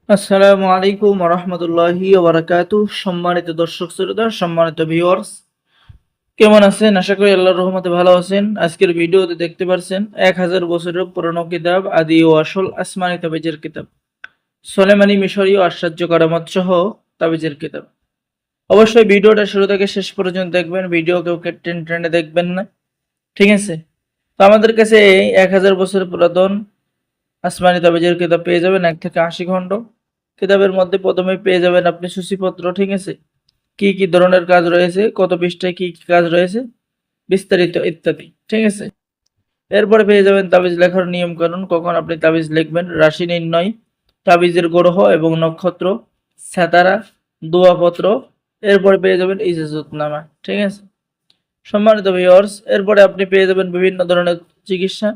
আসসালামু আলাইকুম রহমতুল্লাহি সম্মানিত দর্শক শ্রোতা, সম্মানিত ভিউয়ার্স, কেমন আছেন? আশা করি আল্লাহর রহমতে ভালো আছেন। আজকের ভিডিওতে দেখতে পাচ্ছেন 1000 বছরের পুরনো কিতাব আদি ও আসল আসমানি তাবিজের কিতাব, সোলেমানি মিশরীয় আশ্চর্য কারামত সহ তাবিজের কিতাব। অবশ্যই ভিডিওটা শুরু থেকে শেষ পর্যন্ত দেখবেন, ভিডিও কেউ টেনে টেনে দেখবেন না, ঠিক আছে? তো আমাদের কাছে 1000 বছরের পুরাতন আসমানি তাবিজের কিতাব পেয়ে যাবেন 1 থেকে 80 খণ্ড। কিতাবের মধ্যে প্রথমে পেয়ে যাবেন আপনি সূচিপত্র, ঠিক আছে? কি কি ধরনের কাজ রয়েছে, কত পৃষ্ঠায় কি কি কাজ রয়েছে, বিস্তারিত ইত্যাদি, ঠিক আছে? এরপরে পেয়ে যাবেন তাবিজ লেখার নিয়ম কানুন, কখন আপনি তাবিজ লিখবেন, রাশি নির্ণয়, তাবিজের গ্রহ এবং নক্ষত্র, সেতারা, দোয়াপত্র। এরপরে পেয়ে যাবেন ইজাজতনামা, ঠিক আছে? সম্মানিত ভিউয়ার্স, এরপরে আপনি পেয়ে যাবেন বিভিন্ন ধরনের চিকিৎসা,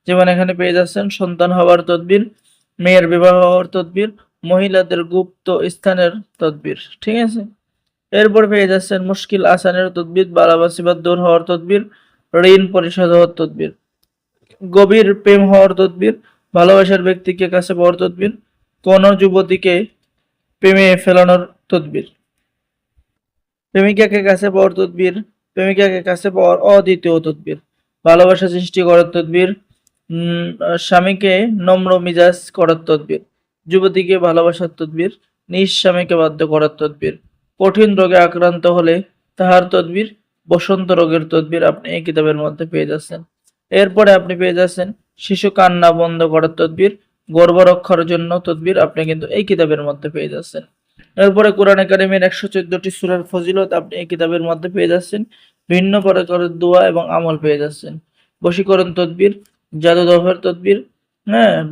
যেমন এখানে পেয়ে যাচ্ছেন সন্তান হওয়ার তদবির, মেয়ের বিবাহ হওয়ার তদবির, মহিলাদের গুপ্ত স্থানের তদবির, ঠিক আছে? এরপর পেয়ে যাচ্ছেন মুশকিল আসানের তদবির, বালা মুসিবত দূর হওয়ার তদবির, ঋণ পরিশোধ হওয়ার তদবির, গভীর প্রেম হওয়ার তদবির, ভালোবাসার ব্যক্তিকে কাছে পাওয়ার তদবির, কোন যুবতীকে প্রেমে ফেলানোর তদবির, প্রেমিকাকে কাছে পাওয়ার তদবির, প্রেমিকাকে কাছে পাওয়ার অদ্বিতীয় তদবির, ভালোবাসা সৃষ্টি করার তদবির, স্বামীকে নম্র মিজাজ করার তদবির, যুবতীকে ভালোবাসার তদবির, নিজ স্বামীকে বাধ্য করার তদবির, কঠিন রোগে আক্রান্ত হলে তাহার তদবির, বসন্ত রোগের তদবির আপনি এই কিতাবের মধ্যে পেয়ে যাচ্ছেন। এরপরে আপনি পেয়ে যাচ্ছেন শিশু কান্না বন্ধ করার তদবির, গর্ভ রক্ষার জন্য তদবির আপনি কিন্তু এই কিতাবের মধ্যে পেয়ে যাচ্ছেন। এরপরে কোরআন কারীমের 114টি সূরার ফজিলত আপনি এই কিতাবের মধ্যে পেয়ে যাচ্ছেন। ভিন্ন প্রকারের দোয়া এবং আমল পেয়ে যাচ্ছেন। বশীকরণ তদবির, জাদু দফের তদবির,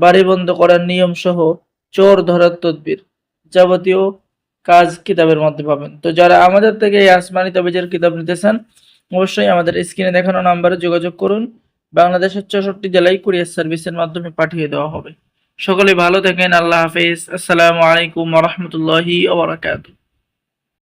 বাড়ি বন্ধ করার নিয়ম সহ চোর ধরার তদবির, যাবতীয় কাজ কিতাবের মধ্যে পাবেন। তো যারা আমাদের থেকে এই আসমানি তাবিজের কিতাব নিতে চান, অবশ্যই আমাদের স্ক্রিনে দেখানো নাম্বারে যোগাযোগ করুন। বাংলাদেশের 64 জেলায় কুরিয়ার সার্ভিসের মাধ্যমে পাঠিয়ে দেওয়া হবে। সকলে ভালো থাকেন। আল্লাহ হাফেজ। আসসালামু আলাইকুম ওয়া রাহমাতুল্লাহি ওয়া বারাকাতুহু।